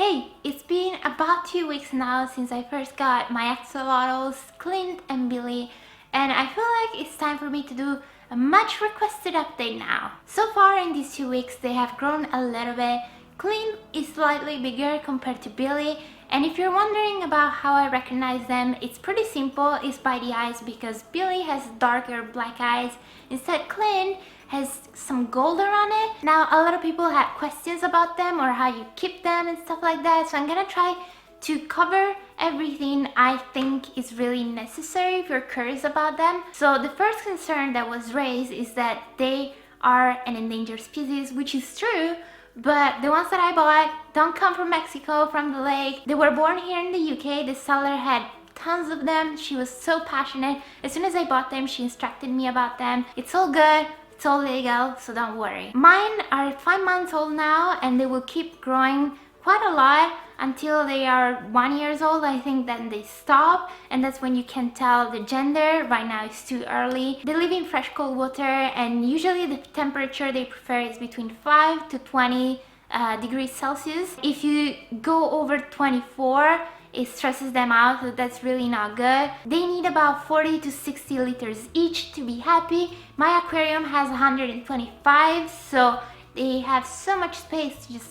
Hey, it's been about 2 weeks now since I first got my axolotls, Clint and Billy, and I feel like it's time for me to do a much requested update now. So far in these 2 weeks, they have grown a little bit. Clint is slightly bigger compared to Billy, and if you're wondering about how I recognize them, it's pretty simple. It's by the eyes because Billy has darker black eyes. Instead, Clint has some gold around it. Now, a lot of people had questions about them or how you keep them and stuff like that, so I'm gonna try to cover everything I think is really necessary if you're curious about them. So the first concern that was raised is that they are an endangered species, which is true, but the ones that I bought don't come from Mexico, from the lake. They were born here in the UK. The seller had tons of them. She was so passionate. As soon as I bought them, she instructed me about them. It's all good. It's all legal, so don't worry. Mine are 5 months old now, and they will keep growing quite a lot until they are 1 year old. I think then they stop, and that's when you can tell the gender. Right now it's too early. They live in fresh cold water, and usually the temperature they prefer is between 5 to 20 degrees Celsius. If you go over 24, it stresses them out, so that's really not good. They need about 40 to 60 liters each to be happy. My aquarium has 125, so they have so much space to just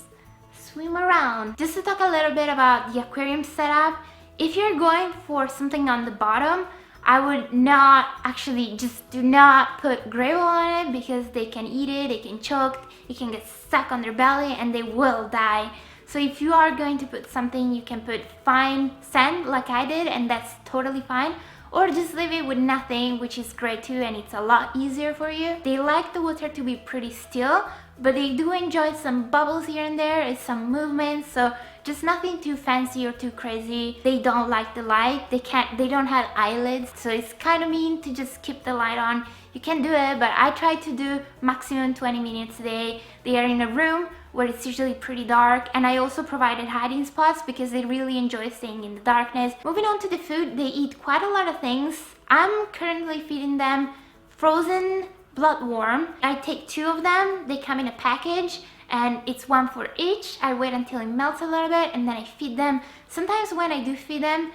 swim around. Just to talk a little bit about the aquarium setup, if you're going for something on the bottom, I would not actually, just do not put gravel on it because they can eat it, they can choke, it can get stuck on their belly and they will die. So if you are going to put something, you can put fine sand like I did, and that's totally fine. Or just leave it with nothing, which is great too, and it's a lot easier for you. They like the water to be pretty still, but they do enjoy some bubbles here and there and some movement, so just nothing too fancy or too crazy. They don't like the light. They don't have eyelids, so it's kind of mean to just keep the light on. You can do it, but I try to do maximum 20 minutes a day. They are in a room where it's usually pretty dark, and I also provided hiding spots because they really enjoy staying in the darkness. Moving on to the food, they eat quite a lot of things. I'm currently feeding them frozen bloodworm. I take 2 of them. They come in a package and it's 1 for each. I wait until it melts a little bit and then I feed them. Sometimes when I do feed them,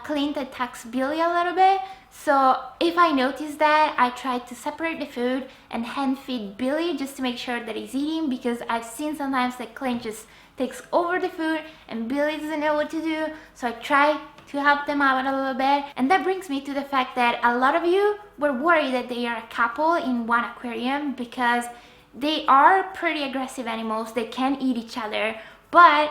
Clint attacks Billy a little bit, so if I notice that, I try to separate the food and hand feed Billy just to make sure that he's eating, because I've seen sometimes that Clint just takes over the food and Billy doesn't know what to do, so I try to help them out a little bit. And that brings me to the fact that a lot of you were worried that they are a couple in one aquarium, because they are pretty aggressive animals. They can eat each other, but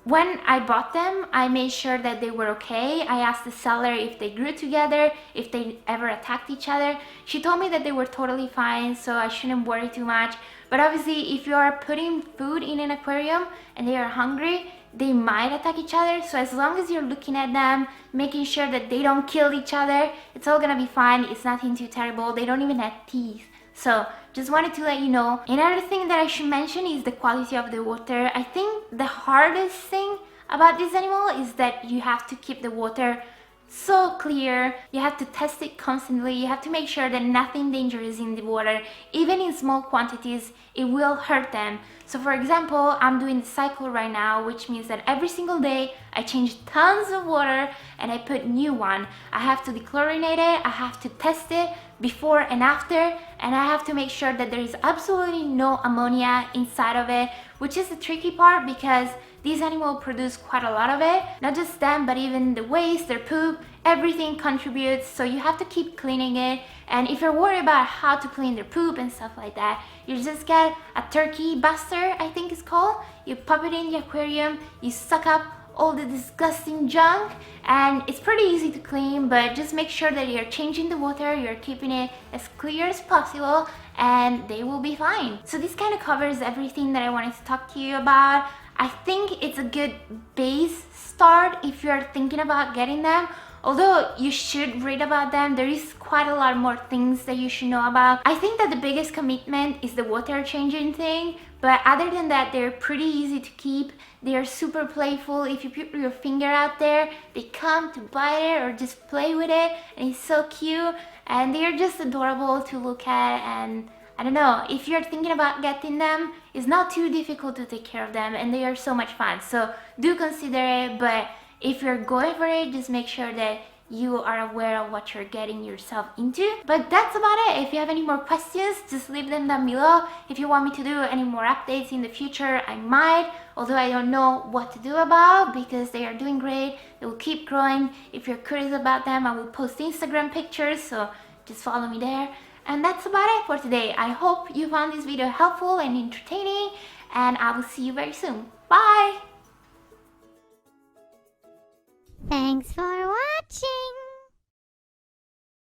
when I bought them, I made sure that they were okay. I asked the seller if they grew together, if they ever attacked each other. She told me that they were totally fine, so I shouldn't worry too much. But obviously, if you are putting food in an aquarium and they are hungry, they might attack each other. So as long as you're looking at them, making sure that they don't kill each other, it's all gonna be fine. It's nothing too terrible. They don't even have teeth. So just wanted to let you know. Another thing that I should mention is the quality of the water. I think the hardest thing about this animal is that you have to keep the water so clear. You have to test it constantly. You have to make sure that nothing dangerous is in the water. Even in small quantities, it will hurt them. So for example, I'm doing the cycle right now, which means that every single day I change tons of water and I put new one. I have to dechlorinate it, I have to test it before and after, and I have to make sure that there is absolutely no ammonia inside of it, which is the tricky part because these animals produce quite a lot of it. Not just them, but even the waste, their poop, everything contributes, so you have to keep cleaning it. And if you're worried about how to clean their poop and stuff like that, you just get a turkey Baster, I think it's called. You pop it in the aquarium, you suck up all the disgusting junk, and it's pretty easy to clean, but just make sure that you're changing the water, you're keeping it as clear as possible, and they will be fine. So this kind of covers everything that I wanted to talk to you about. I think it's a good base start if you're thinking about getting them. Although you should read about them, there is quite a lot more things that you should know about. I think that the biggest commitment is the water changing thing, but other than that, they're pretty easy to keep. They are super playful. If you put your finger out there, they come to bite it or just play with it, and it's so cute. And they are just adorable to look at, and I don't know, if you're thinking about getting them, it's not too difficult to take care of them and they are so much fun. So do consider it, but if you're going for it, just make sure that you are aware of what you're getting yourself into. But that's about it. If you have any more questions, just leave them down below. If you want me to do any more updates in the future, I might, although I don't know what to do about because they are doing great. They will keep growing. If you're curious about them, I will post Instagram pictures, so just follow me there. And that's about it for today. I hope you found this video helpful and entertaining, and I will see you very soon. Bye! Thanks for watching!